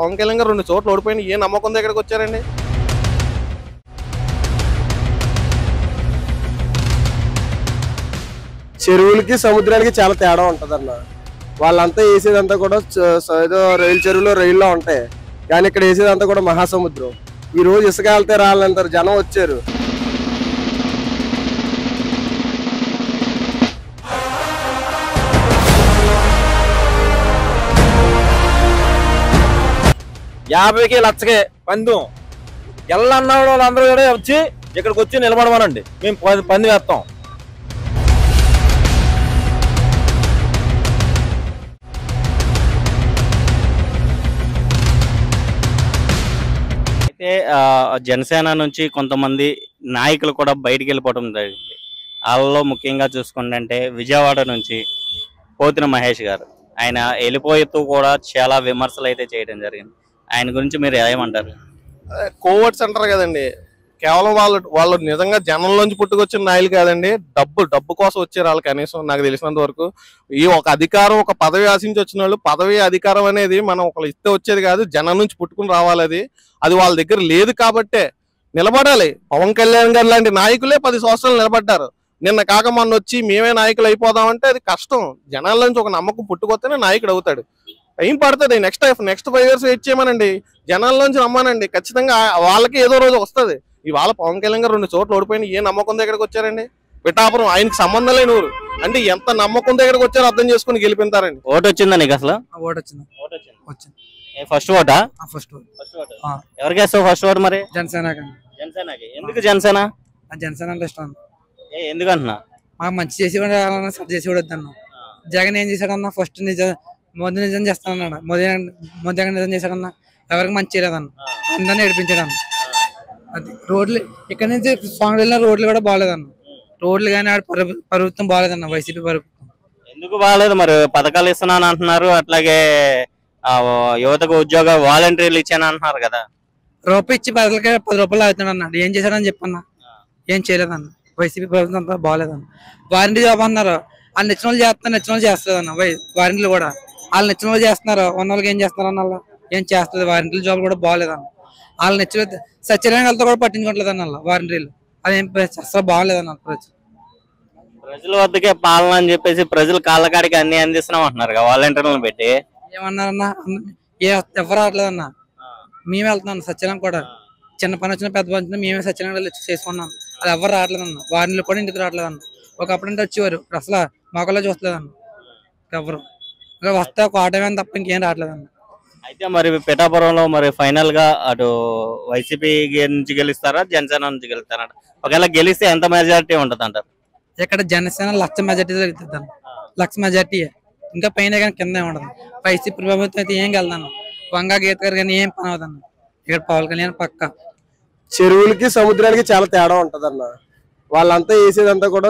పవన్ కళ్యాణ్ గారు 2 చోట్ల ఓడిపోయిన ఏ నమ్మకం దగ్గరికి వచ్చారండి? చెరువులకి సముద్రానికి చాలా తేడా ఉంటదన్న. వాళ్ళంతా వేసేదంతా కూడా ఏదో రైలు చెరువులో రైల్లో ఉంటాయి, కానీ ఇక్కడ వేసేదంతా కూడా మహాసముద్రం. ఈ రోజు ఇసుక వెళ్తే రాళ్ళంటారు, జనం వచ్చారు. యాభైకి లక్షకే పందెం ఎల్లన్న వాళ్ళందరూ కూడా వచ్చి ఇక్కడికి వచ్చి నిలబడమనండి, మేము పంది వేస్తాం. అయితే జనసేన నుంచి కొంతమంది నాయకులు కూడా బయటికి వెళ్ళిపోవడం జరిగింది. వాళ్ళలో ముఖ్యంగా చూసుకుంటే విజయవాడ నుంచి పోతిన మహేష్ గారు, ఆయన వెళ్ళిపోతూ కూడా చాలా విమర్శలు అయితే చేయడం జరిగింది. ఆయన గురించి మీరు ఏమంటారు? కోవర్ట్స్ అంటారు కదండి, కేవలం వాళ్ళు నిజంగా జనంలోంచి పుట్టుకొచ్చిన నాయకులు కాదండి, డబ్బు కోసం వచ్చారు వాళ్ళు. కనీసం నాకు తెలిసినంత వరకు ఈ ఒక అధికారం, ఒక పదవి ఆశించి వచ్చిన వాళ్ళు, పదవి అధికారం అనేది మనం ఒకళ్ళు ఇస్తే వచ్చేది కాదు, జనం నుంచి పుట్టుకుని రావాలి. అది వాళ్ళ దగ్గర లేదు కాబట్టే నిలబడాలి. పవన్ కళ్యాణ్ గారు లాంటి నాయకులే 10 సంవత్సరాలు నిలబడ్డారు. నిన్న కాక మొన్న వచ్చి మేమే నాయకులు అయిపోదామంటే అది కష్టం. జనాల నుంచి ఒక నమ్మకం పుట్టుకొస్తేనే నాయకుడు అవుతాడు. టైం పడుతుంది. నెక్స్ట్ 5 years వెయిట్ చేయమనండి, జనాల నుంచి రమ్మానండి, ఖచ్చితంగా వాళ్ళకి ఏదో రోజు వస్తుంది. ఇవాళ పవన్ కళ్యాణ్ గారు 2 చోట్ల ఓడిపోయిన ఏ నమ్మకం దగ్గరకు వచ్చారండి? పిఠాపురం ఆయనకి సంబంధం లేని ఊరు, అంటే ఎంత నమ్మకం దగ్గరకు వచ్చారో అర్థం చేసుకుని గెలిపిస్తారండి. ఓటు వచ్చిందా నీకు అసలు? ఫస్ట్ ఓటా? ఎవరికి వేస్తావు ఫస్ట్ ఓటు? మరి జనసేనకి. ఎందుకు జనసేన? జనసేన అంటే ఇష్టం. ఎందుకు అంటున్నా? మాకు మంచి చేసి సరి చేసి వద్దన్న. జగన్ ఏం చేశాడన్నా? ఫస్ట్ మోదీ నిజం చేస్తానన్నాడు. మోదీ నిజం చేశాడన్నా, ఎవరికి మంచి చేయలేదన్న, అందరినీ ఏడిపించాడన్న. అది రోడ్లు ఇక్కడ నుంచి సాంగ్ వెళ్ళిన రోడ్లు కూడా బాగాలేదన్న. రోడ్లు కానీ ప్రభుత్వం బాగాలేదన్న, వైసీపీ ప్రభుత్వం. ఎందుకు బాగాలేదు? మరి పథకాలు ఇస్తున్నాను అంటున్నారు, అట్లాగే యువతకు ఉద్యోగ వాలంటీర్లు ఇచ్చాను అంటున్నారు కదా. రూపాయి ఇచ్చి 10 రూపాయలు అవుతున్నాడు అన్నాడు. ఏం చేశాడని చెప్పన్నా? ఏం చేయలేదన్న. వైసీపీ ప్రభుత్వం అంతా బాగాలేదన్న. వారంటీ జాబ్ అన్నారు, వాళ్ళు నచ్చిన వాళ్ళు చేస్తున్నారు, నచ్చిన వాళ్ళు చేస్తలేదన్న. వారంటీలు కూడా వాళ్ళు నచ్చిన వాళ్ళు చేస్తున్నారు, ఉన్న వాళ్ళకి ఏం చేస్తున్నారు అన్న, ఏం చేస్తుంది. వారంటీల జాబ్ కూడా బాగాలేదన్న. వాళ్ళు నచ్చిన సత్యనారాయణ వాళ్ళతో కూడా పట్టించుకోవట్లేదు అన్న వారంటీలు. అదేం అసలు బాగాలేదన్న. ప్రజల వద్దకే పాలన అని చెప్పేసి ప్రజలు కాళ్ళకాడికి అన్ని అందిస్తున్నాం అంటున్నారు వాలంటీర్లను పెట్టి. ఏమన్నారన్నా? ఎవరు రావట్లేదన్న. మేమే వెళ్తున్నాం సత్యనారాయణ కూడా. చిన్న పని వచ్చినా పెద్ద పని వచ్చినా మేమే సత్యనారాయణ చేసుకున్నాం. అది ఎవరు రావట్లేదన్న. వారిని కూడా ఇంటికి రావట్లేదన్న. ఒకప్పుడు అంటే వచ్చేవారు, ఇప్పుడు అసలు మొక్కలో చూస్తలేదన్న. ఎవరు వస్తే ఒక ఆటోమే తప్ప ఇంకేం రావట్లేదన్న. అయితే మరి పిఠాపురంలో మరి ఫైనల్ గా అటు వైసీపీ నుంచి గెలుస్తారా, జనసేన నుంచి గెలుస్తారా? ఒకవేళ గెలిస్తే ఎంత మెజారిటీ ఉంటుంది అంటారు? ఇక్కడ జనసేన 1,00,000 మెజార్టీ జరుగుతుంది. 1,00,000 మెజార్టీ, ఇంకా పైన కానీ కింద ఉండదు. వైసీపీ ప్రభుత్వం అయితే ఏం వెళ్దాను. వంగా గీత గారు కానీ ఏం పని అవుతాను. ఇక్కడ పవన్ కళ్యాణ్ పక్క. చెరువులకి సముద్రానికి చాలా తేడా ఉంటదన్న. వాళ్ళంతా వేసేదంతా కూడా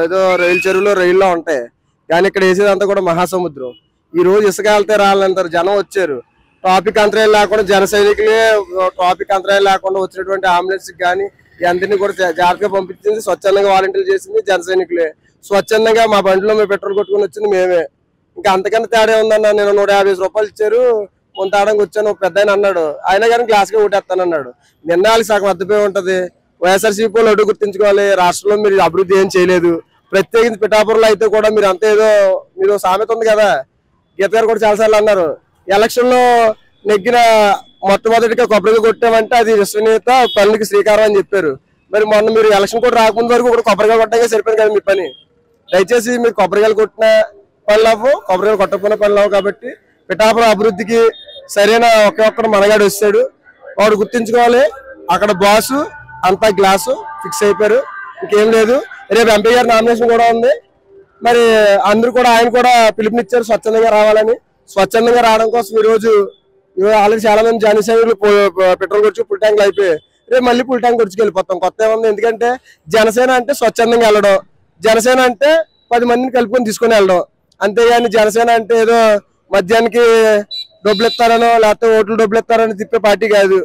ఏదో రైలు చెరువులో రైల్లో ఉంటాయి, కానీ ఇక్కడ వేసేదంతా కూడా మహాసముద్రం. ఈ రోజు ఇసుక వెళ్తే రాళ్ళంటారు, జనం వచ్చారు. ట్రాఫిక్ అంతరాయం లేకుండా జన సైనికులే ట్రాఫిక్ అంతరాయం లేకుండా వచ్చినటువంటి అంబులెన్స్ కానీ అందరినీ కూడా జాగ్రత్తగా పంపించింది, స్వచ్ఛందంగా వాలంటీర్లు చేసింది జన సైనికులే. స్వచ్ఛందంగా మా బండిలో మేము పెట్రోల్ కొట్టుకుని వచ్చింది మేమే. ఇంకా అంతకన్నా తేడా ఉందన్న. నేను 150 రూపాయలు ఇచ్చారు కొంత ఆడంగా వచ్చాను, పెద్ద ఆయన అన్నాడు, అయినా కానీ గ్లాస్గా ఓటేస్తానన్నాడు. నిన్న వాళ్ళకి సగం అద్దపోయి ఉంటది. వైఎస్ఆర్సీపీ వాళ్ళు అడ్డు గుర్తించుకోవాలి. రాష్ట్రంలో మీరు అభివృద్ధి ఏం చేయలేదు, ప్రత్యేకించి పిఠాపురంలో అయితే కూడా మీరు అంత ఏదో మీరు సామెత ఉంది కదా, గీత గారు కూడా చాలాసార్లు అన్నారు, ఎలక్షన్ లో నెగ్గిన మొట్టమొదటిగా కొబ్బరిగా కొట్టామంటే అది విశ్వనీయత పనులకి శ్రీకారం అని చెప్పారు. మరి మొన్న మీరు ఎలక్షన్ కూడా రాకముందు వరకు కూడా కొబ్బరిగా కొట్టగా సరిపోయింది కదా మీ పని. దయచేసి మీరు కొబ్బరికాయలు కొట్టిన పనులు అవ్వు, కొబ్బరికాయలు కొట్టకపోయిన పనులు అవ్వు. కాబట్టి పిఠాపురం అభివృద్ధికి సరైన ఒక్కడు మనగాడు వస్తాడు, వాడు గుర్తించుకోవాలి. అక్కడ బాసు అంతా గ్లాసు ఫిక్స్ అయిపోయారు, ఇంకేం లేదు. రేపు ఎంపీ గారి నామినేషన్ కూడా ఉంది. మరి అందరూ కూడా ఆయన కూడా పిలుపునిచ్చారు స్వచ్ఛందంగా రావాలని. స్వచ్ఛందంగా రావడం కోసం ఈ రోజు ఆల్రెడీ చాలా మంది జనసేనలు పెట్రోల్ కొట్టి ఫుల్ ట్యాంకులు అయిపోయి, రేపు మళ్ళీ ఫుల్ ట్యాంక్ కొట్టుకు వెళ్ళిపోతాం. కొత్త ఏముంది? ఎందుకంటే జనసేన అంటే స్వచ్ఛందంగా వెళ్ళడం, జనసేన అంటే 10 మందిని కలుపుకొని తీసుకొని వెళ్ళడం. అంతేగాని జనసేన అంటే ఏదో మద్యానికి డబ్బులు ఇస్తారనో లేకపోతే ఓట్లు డబ్బులు ఇస్తారని తిప్పే పార్టీ కాదు.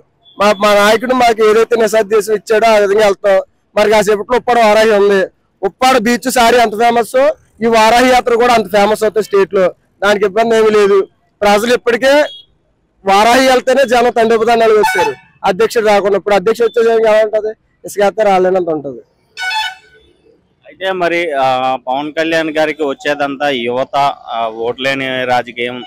మా నాయకుడు మాకు ఏదైతే నిశాదేశం ఇచ్చాడో ఆ విధంగా వెళ్తాం. మరి కాసేపట్లో ఉప్పాడ వారాహి ఉంది, ఉప్పాడ బీచ్ సారీ అంత ఫేమస్, ఈ వారాహి యాత్ర కూడా అంత ఫేమస్ అవుతుంది స్టేట్ లో. దానికి ఇబ్బంది ఏమీ లేదు. ప్రజలు ఇప్పటికే వారాహి వెళ్తేనే జనం తండ్రిపదాన్ని వచ్చారు, అధ్యక్షుడు రాకుండా. ఇప్పుడు అధ్యక్షుడు వచ్చే జనం ఎలా ఉంటది? ఇసుకేస్తే రాలేనంత ఉంటది. అయితే మరి పవన్ కళ్యాణ్ గారికి వచ్చేదంతా యువత, ఓట్లేని రాజకీయం.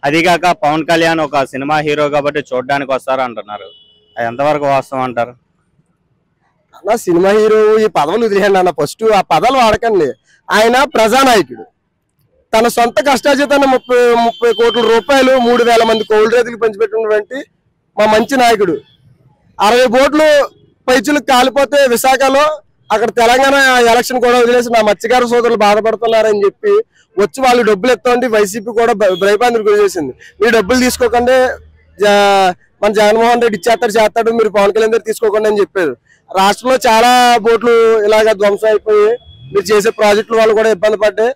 అదిగాక పవన్ కళ్యాణ్ ఒక సినిమా హీరో కాబట్టి చూడడానికి వస్తారు అంటున్నారు. అది ఎంతవరకు వాస్తవం అంటారు? అన్న సినిమా హీరో ఈ పదవులు వదిలేయండి అన్న, ఫస్ట్ ఆ పదాలు వాడకండి. ఆయన ప్రజానాయకుడు, తన సొంత కష్టాజీతాన్ని 30 కోట్ల రూపాయలు 3,000 మంది కౌలు రైతులకు పంచిపెట్టినటువంటి మా మంచి నాయకుడు. 60 బోట్లు పైచులకు కాలిపోతే విశాఖలో అక్కడ తెలంగాణ ఎలక్షన్ కూడా వదిలేసి నా మత్స్యకార సోదరులు బాధపడుతున్నారని చెప్పి వచ్చి వాళ్ళు డబ్బులు ఎత్తండి వైసీపీ కూడా భయపాంతికి గురి చేసింది. మీరు డబ్బులు తీసుకోకండి, మన జగన్మోహన్ రెడ్డి చేస్తాడు, మీరు పవన్ కళ్యాణ్ గారు తీసుకోకండి అని చెప్పారు. రాష్ట్రంలో చాలా బోట్లు ఇలాగ ధ్వంసం అయిపోయి మీరు చేసే ప్రాజెక్టుల వాళ్ళు కూడా ఇబ్బంది పడ్డాయి.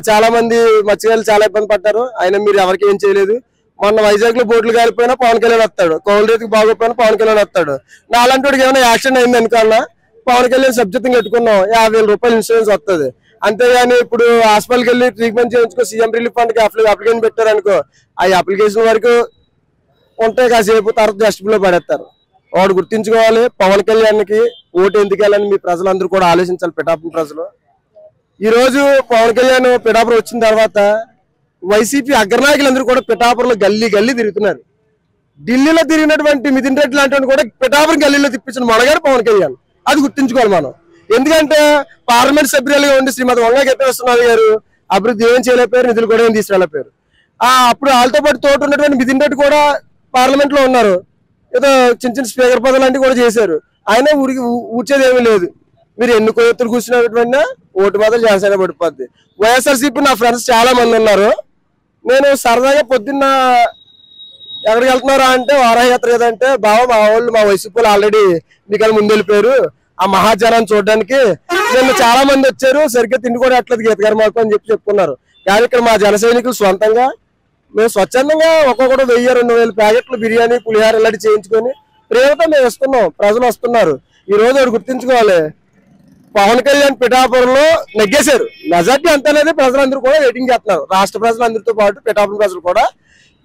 చాలా మంది మత్స్యకారులు చాలా ఇబ్బంది పడ్డారు. అయినా మీరు ఎవరికి ఏం చేయలేదు. మొన్న వైజాగ్ లో బోట్లు కాలిపోయినా పవన్ కళ్యాణ్ వస్తాడు, కౌలు రైతుకి బాగోపోయినా పవన్ కళ్యాణ్ వస్తాడు. నా అలాంటి వాడికి ఏమైనా యాక్షన్ అయింది అనుకున్నా పవన్ కళ్యాణ్ సబ్జెక్ట్ పెట్టుకున్నాం, 50,000 రూపాయలు ఇన్సూరెన్స్ వస్తుంది. అంతేగాని ఇప్పుడు హాస్పిటల్కి వెళ్ళి ట్రీట్మెంట్ చేయించుకో సీఎం రిలీఫ్ ఫండ్ కి అప్లికేషన్ పెట్టారనుకో, ఆ అప్లికేషన్ వరకు ఉంటే కాసేపు తర్వాత డస్ట్బిన్ లో పడేస్తారు. వాడు గుర్తించుకోవాలి, పవన్ కళ్యాణ్కి ఓటు ఎందుకు వెళ్ళని మీ ప్రజలందరూ కూడా ఆలోచించాలి. పిఠాపురం ప్రజలు ఈ రోజు పవన్ కళ్యాణ్ పిఠాపురం వచ్చిన తర్వాత వైసీపీ అగ్రనాయకులందరూ కూడా పిఠాపురంలో గల్లీ గల్లీ తిరుగుతున్నారు. ఢిల్లీలో తిరిగినటువంటి మిథున్ రెడ్డి లాంటి కూడా పిఠాపురం గల్లీలో తిప్పించిన మనగారు పవన్ కళ్యాణ్. అది గుర్తించుకోవాలి మనం. ఎందుకంటే పార్లమెంట్ సభ్యులుగా ఉండి శ్రీమతి వంగ గీతానాథ్ గారు అభివృద్ధి ఏం చేయలేకపోయారు, నిధులు కూడా ఏం తీసుకెళ్ళిపోయారు. అప్పుడు వాళ్ళతో పాటు తోటి ఉన్నటువంటి మిథున్ రెడ్డి కూడా పార్లమెంట్ లో ఉన్నారు, ఏదో చిన్న చిన్న స్పీకర్ పదవి లాంటివి కూడా చేశారు. ఆయన ఊర్చేది ఏమీ లేదు. మీరు ఎన్ని కొయ్యొత్తులు కూర్చున్నటువంటి ఓటు మాత్రం జనసేన పడిపోద్ది. వైఎస్ఆర్సీపీ నా ఫ్రెండ్స్ చాలా మంది ఉన్నారు. నేను సరదాగా పొద్దున్న ఎక్కడికి వెళ్తున్నారా అంటే వారాయాత్ర ఏదంటే బాబా మా వాళ్ళు మా వైసీపీలు ఆల్రెడీ మీకన్నా ముందు వెళ్ళిపోయారు ఆ మహాజనాన్ని చూడడానికి. నిన్న చాలా మంది వచ్చారు, సరిగ్గా తిండి కూడా అట్లేదు గీత గారు మాకు అని చెప్పుకున్నారు. కానీ ఇక్కడ మా జన సైనికులు సొంతంగా మేము స్వచ్ఛందంగా ఒక్కొక్కటి 1000-2000 ప్యాకెట్లు బిర్యానీ పులిహార ఇలాంటి చేయించుకొని ప్రేమతో మేము ఇస్తున్నాం. ప్రజలు వస్తున్నారు. ఈ రోజు వాడు గుర్తించుకోవాలి, పవన్ కళ్యాణ్ పిఠాపురంలో నెగ్గేశారు. మెజార్టీ అంత అనేది ప్రజలందరూ కూడా వెయిటింగ్ చేస్తున్నారు. రాష్ట్ర ప్రజలందరితో పాటు పిఠాపురం ప్రజలు కూడా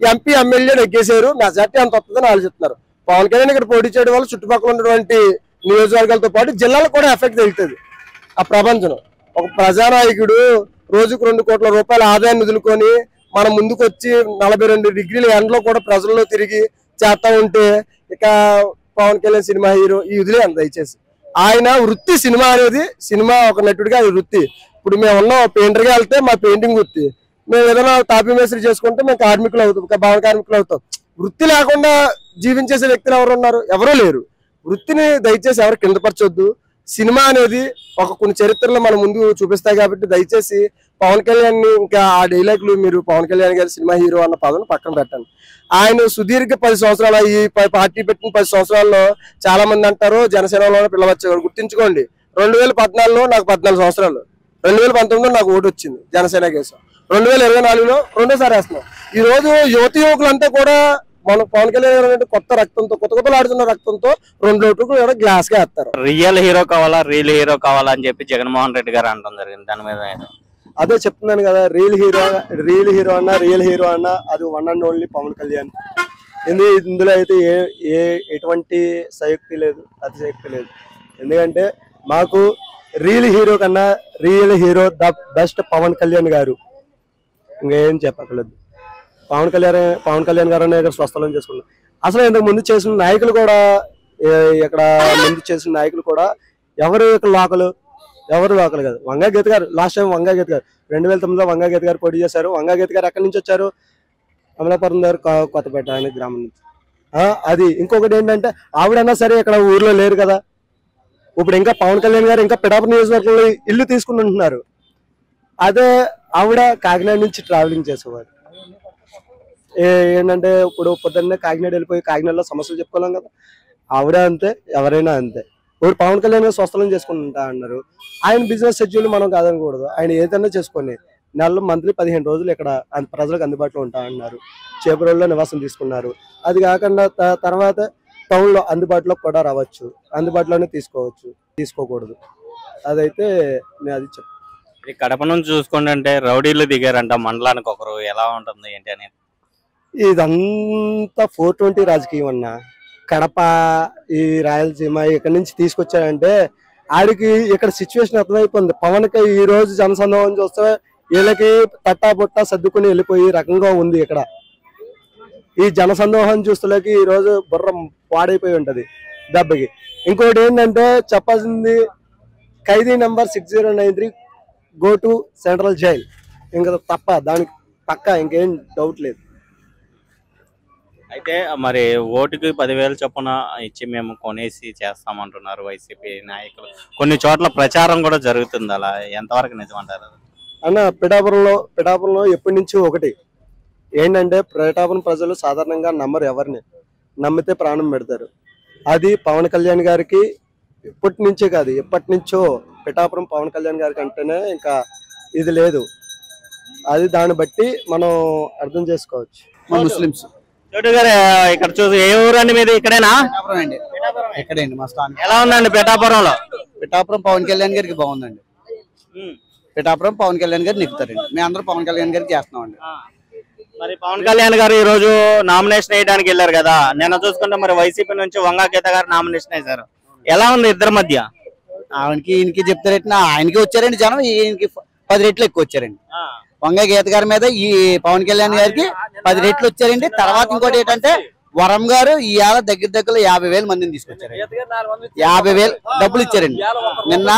ఎంపీ ఎమ్మెల్యే నెగ్గేశారు. మెజార్టీ అంత వస్తుందని ఆలోచిస్తున్నారు. పవన్ కళ్యాణ్ ఇక్కడ పోటీ చేయడం వల్ల చుట్టుపక్కల ఉన్నటువంటి నియోజకవర్గాలతో పాటు జిల్లాలకు కూడా ఎఫెక్ట్ తెలుస్తుంది. ఆ ప్రపంచం ఒక ప్రజానాయకుడు రోజుకు 2 కోట్ల రూపాయల ఆదాయాన్ని వదులుకొని మన ముందుకు వచ్చి 42 డిగ్రీల ఎండలో కూడా ప్రజల్లో తిరిగి చేస్తా ఉంటే ఇక పవన్ కళ్యాణ్ సినిమా హీరో ఈ వదిలే అంత దయచేసి. ఆయన వృత్తి సినిమా అనేది, సినిమా ఒక నటుడిగా అది వృత్తి. ఇప్పుడు మేము ఉన్నాం పెయింటర్గా వెళ్తే మా పెయింటింగ్ వృత్తి, మేము ఏదైనా తాపీ మేస్త్రి చేసుకుంటే మేము కార్మికులు అవుతాం, భవన కార్మికులు అవుతాం. వృత్తి లేకుండా జీవించేసే వ్యక్తులు ఎవరు ఉన్నారు? ఎవరూ లేరు. వృత్తిని దయచేసి ఎవరు కిందపరచొద్దు. సినిమా అనేది ఒక కొన్ని చరిత్రలో మన ముందు చూపిస్తాయి కాబట్టి దయచేసి పవన్ కళ్యాణ్ ఇంకా ఆ డైలాగులు మీరు పవన్ కళ్యాణ్ గారి సినిమా హీరో అన్న పదం పక్కన పెట్టండి. ఆయన సుదీర్ఘ 10 సంవత్సరాలు ఈ పార్టీ పెట్టిన 10 సంవత్సరాల్లో చాలా మంది అంటారు జనసేనలో పిలవచ్చేవాడు. గుర్తించుకోండి, 2014లో నాకు 14 సంవత్సరాలు, 2019లో నాకు ఓటు వచ్చింది జనసేన కేసు, 2024లో రెండోసారి వేస్తున్నాం. ఈ రోజు యువకులంతా కూడా మన పవన్ కళ్యాణ్ కొత్త రక్తంతో కొత్త ఆడుతున్న రక్తంతో 2 ఓట్లు కూడా గ్లాస్ గా వేస్తారు. రియల్ హీరో కావాలా, రియల్ హీరో కావాలా అని చెప్పి జగన్మోహన్ రెడ్డి గారు అంటాం జరిగింది. దాని మీద అదే చెప్తున్నాను కదా, రియల్ హీరో అన్నా రియల్ హీరో అన్నా అది one and only Pawan Kalyan. ఇందులో అయితే ఎటువంటి సయుక్తి లేదు, అతిశయోక్తి లేదు. ఎందుకంటే మాకు రియల్ హీరో కన్నా real hero the best Pawan Kalyan గారు. ఇంకేం చెప్పక్కర్లేదు. పవన్ కళ్యాణ్ గారు అనేది స్వస్థలం చేసుకున్నాం. అసలు ఇంతకు ముందు చేసిన నాయకులు కూడా ఇక్కడ ముందు చేసిన నాయకులు కూడా ఎవరు లోకల్ కాదు. వంగా గీత గారు లాస్ట్ టైం 2009లో వంగా గీత గారు పోటీ చేశారు. వంగా గీత గారు ఎక్కడి నుంచి వచ్చారు? అమలాపురం దగ్గర కొత్తపేట అనే గ్రామం నుంచి. అది ఇంకొకటి ఏంటంటే ఆవిడన్నా సరే ఇక్కడ ఊర్లో లేరు కదా. ఇప్పుడు ఇంకా పవన్ కళ్యాణ్ గారు ఇంకా పిఠాపురం నియోజకవర్గంలో ఇల్లు తీసుకుని ఉంటున్నారు. అదే ఆవిడ కాకినాడ నుంచి ట్రావెలింగ్ చేసేవారు. ఏంటంటే ఇప్పుడు పొద్దున్నే కాకినాడ వెళ్ళిపోయి కాకినాడలో సమస్యలు చెప్పుకోలేం కదా. ఆవిడ అంతే, ఎవరైనా అంతే. ఇప్పుడు పవన్ కళ్యాణ్ గారు స్వస్థలం చేసుకుంటా అన్నారు. ఆయన బిజినెస్ షెడ్యూల్ మనం కాదనకూడదు. ఆయన ఏదైనా చేసుకొని నెలలో మంత్లీ 15 రోజులు ఇక్కడ ప్రజలకు అందుబాటులో ఉంటా అన్నారు. చేపరోల్లో నివాసం తీసుకున్నారు. అది కాకుండా తర్వాత టౌన్ లో అందుబాటులో కూడా రావచ్చు, అందుబాటులోనే తీసుకోకూడదు. అదైతే నేను అది కడప నుంచి చూసుకుంటే రౌడీలు దిగారంట మండలానికి ఒకరు. ఎలా ఉంటుంది ఏంటి అనేది ఇదంతా 420 రాజకీయం అన్న. కడప, ఈ రాయలసీమ ఇక్కడి నుంచి తీసుకొచ్చారంటే ఆడికి ఇక్కడ సిచ్యువేషన్ అర్థమైపోయింది. పవన్కి ఈ రోజు జనసందోహం చూస్తే వీళ్ళకి తట్టా బుట్ట సర్దుకుని వెళ్ళిపోయి రకంగా ఉంది. ఇక్కడ ఈ జనసందోహం చూస్తలేకి ఈ రోజు బుర్ర పాడైపోయి ఉంటది దెబ్బకి. ఇంకోటి ఏంటంటే చెప్పాల్సింది, ఖైదీ number 6093 go to central jail. ఇంకా తప్ప దానికి పక్క ఇంకేం డౌట్ లేదు. అయితే మరి ఓటుకి 10,000 చొప్పున ఇచ్చి మేము కొనేసి చేస్తామంటున్నారు వైసీపీ నాయకులు. కొన్ని చోట్ల ప్రచారం కూడా జరుగుతుంది. అలా ఎంతవరకు నిజమంటారు అన్న? పిఠాపురంలో ఎప్పటి నుంచి ఒకటి ఏంటంటే, పిఠాపురం ప్రజలు సాధారణంగా నమ్మరు ఎవరిని. నమ్మితే ప్రాణం పెడతారు. అది పవన్ కళ్యాణ్ గారికి ఇప్పటి నుంచే కాదు, ఎప్పటి నుంచో పిఠాపురం పవన్ కళ్యాణ్ గారికి అంటేనే ఇంకా ఇది లేదు. అది దాన్ని బట్టి మనం అర్థం చేసుకోవచ్చు. మా ముస్లిమ్స్ చోటు గారు ఇక్కడ చూసి ఏ ఊరండి మీది? ఇక్కడేనా? ఎక్కడండి మా స్థానం. ఎలా ఉందండి పిఠాపురంలో? పిఠాపురం పవన్ కళ్యాణ్ గారికి బాగుందండి. పిఠాపురం పవన్ కళ్యాణ్ గారు నెక్కుతారండి. మేము అందరూ పవన్ కళ్యాణ్ గారికి చేస్తున్నామండి. మరి పవన్ కళ్యాణ్ గారు ఈ రోజు నామినేషన్ వేయడానికి వెళ్ళారు కదా, నిన్న చూసుకుంటే మరి వైసీపీ నుంచి వంగా గీత గారు నామినేషన్ వేశారు. ఎలా ఉంది ఇద్దరి మధ్య? ఆవిడకి ఈయనకి చెప్తారేంటి, ఆయనకి వచ్చారండి జనం, ఈయనకి 10 రెట్లు ఎక్కువ వచ్చారండి. వంగ గీత గారి మీద ఈ పవన్ కళ్యాణ్ గారికి 10 రెట్లు వచ్చారండి. తర్వాత ఇంకోటి ఏంటంటే, వరం గారు ఇవాళ దగ్గర 50,000 మందిని తీసుకొచ్చారు. 50,000 డబ్బులు ఇచ్చారండి. నిన్న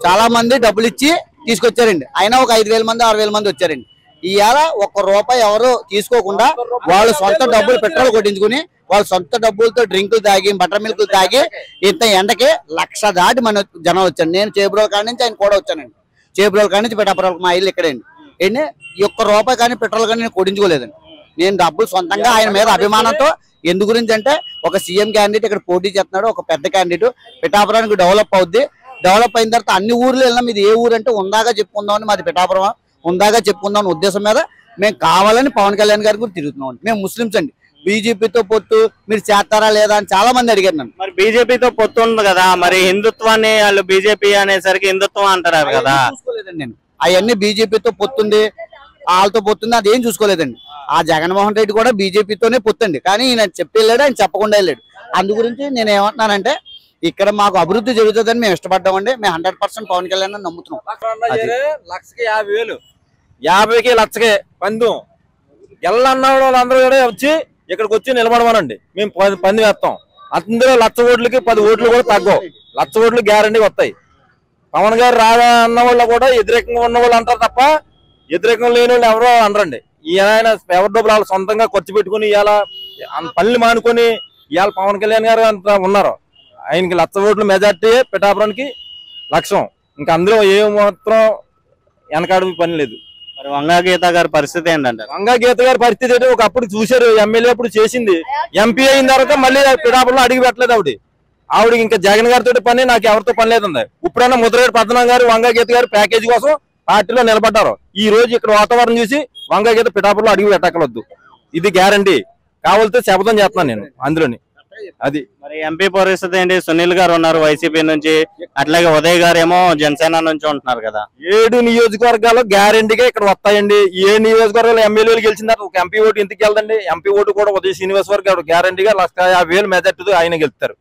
చాలా మంది డబ్బులు ఇచ్చి తీసుకొచ్చారండి. అయినా ఒక 5,000 మంది 6,000 మంది వచ్చారండి. ఇవాళ ₹1 ఎవరు తీసుకోకుండా వాళ్ళు సొంత డబ్బులు పెట్రోల్ కొట్టించుకుని వాళ్ళ సొంత డబ్బులతో డ్రింకులు తాగి బటర్ మిల్క్ తాగి ఇంత ఎండకి 1,00,000 దాటి మన జనం వచ్చాను. నేను చేబ్రోల్ కాడి నుంచి ఆయన కూడా వచ్చానండి. చేబ్రోల్ కాడి నుంచి పిఠాపురం మా ఇల్లు ఇక్కడండి. ఏంటి ₹1 కానీ పెట్రోల్ కానీ నేను కొట్టించుకోలేదండి. నేను డబ్బులు సొంతంగా ఆయన మీద అభిమానంతో, ఎందు గురించి అంటే ఒక సీఎం క్యాండిడేట్ ఇక్కడ పోటీ చేస్తున్నాడు, ఒక పెద్ద క్యాండిడేట్, పిఠాపురానికి డెవలప్ అవుద్ది. డెవలప్ అయిన తర్వాత అన్ని ఊర్లు వెళ్ళినా మీది ఏ ఊరు అంటే ఉందాగా చెప్పుకుందామని, మాది పిఠాపురం ఉందాగా చెప్పుకుందాం అనే ఉద్దేశం మీద మేము కావాలని పవన్ కళ్యాణ్ గారి గురించి తిరుగుతున్నాం. మేము ముస్లిమ్స్ అండి. బీజేపీతో పొత్తు మీరు చేస్తారా లేదా అని చాలా మంది అడిగారు నన్ను. మరి బీజేపీతో పొత్తు ఉంది కదా, మరి హిందుత్వాన్ని వాళ్ళు బీజేపీ అనేసరికి హిందుత్వం అంటారు కదా. చూసుకోలేదండి నేను. అవన్నీ బీజేపీతో పొత్తుంది, వాళ్ళతో పొత్తుంది, అదేం చూసుకోలేదండి. ఆ జగన్మోహన్ రెడ్డి కూడా బీజేపీతోనే పొత్తండి. కానీ ఈయన చెప్పి వెళ్ళాడు, ఆయన చెప్పకుండా వెళ్ళాడు. అందు గురించి నేను ఏమంటున్నానంటే, ఇక్కడ మాకు అభివృద్ధి జరుగుతుందని మేము ఇష్టపడ్డామండి. మేము 100% పవన్ కళ్యాణ్ నమ్ముతున్నాం. 1,50,000 50కి 1,00,000 పందెం. ఎల్లన్న వాళ్ళందరూ కూడా వచ్చి ఇక్కడికి వచ్చి నిలబడమనండి, మేము పంది వేస్తాం. అందులో 1,00,000 ఓట్లకి 10 ఓట్లు కూడా తగ్గవు. 1,00,000 ఓట్లు గ్యారంటీ వస్తాయి. పవన్ గారు రాదా అన్న వాళ్ళు కూడా వ్యతిరేకంగా ఉన్న వాళ్ళు అంటారు తప్ప వ్యతిరేకంగా లేని వాళ్ళు ఎవరో అనరండి. ఈయన ఎవరి డబ్బులు వాళ్ళు సొంతంగా ఖర్చు పెట్టుకుని ఇవాళ పనులు మానుకొని ఇవాళ పవన్ కళ్యాణ్ గారు అంత ఉన్నారు. ఆయనకి 1,00,000 ఓట్లు మెజార్టీ, పిఠాపురానికి 1,00,000. ఇంకా అందులో ఏ మాత్రం వెనకాడ పని లేదు. మరి వంగా గీత గారి పరిస్థితి ఏంటంటే? వంగా గీత గారి పరిస్థితి ఏంటి, ఒకప్పుడు చూశారు, ఎమ్మెల్యే అప్పుడు చేసింది, ఎంపీ అయిన తర్వాత మళ్ళీ పిఠాపురంలో అడిగి పెట్టలేదు ఆవిడకి. ఇంకా జగన్ గారితో పని, నాకు ఎవరితో పని లేదండి. ఇప్పుడైనా ముద్రగడ పద్మనాభం గారు వంగా గీత గారు ప్యాకేజీ కోసం పార్టీలో నిలబడ్డారు. ఈ రోజు ఇక్కడ వాతావరణం చూసి వంగా గీత పిఠాపురంలో అడిగి పెట్టకలొద్దు, ఇది గ్యారంటీ. కావాలితే శపథం చేస్తున్నాను నేను అందులోని. అది మరి ఎంపీ పరిస్థితి ఏంటి? సునీల్ గారు ఉన్నారు వైసీపీ నుంచి, అట్లాగే ఉదయ్ గారు ఏమో జనసేన నుంచి ఉంటున్నారు కదా. 7 నియోజకవర్గాలు గ్యారంటీగా ఇక్కడ వస్తాయండి. ఏ నియోజకవర్గాలు ఎమ్మెల్యేలు గెలిచిన తర్వాత ఒక ఎంపీ ఓటు ఎందుకు వెళ్దండి? ఎంపీ ఓటు కూడా ఉదయ్ శ్రీనివాస్ గారు గ్యారంటీగా 1,50,000 మెజార్టీతో ఆయన గెలుస్తారు.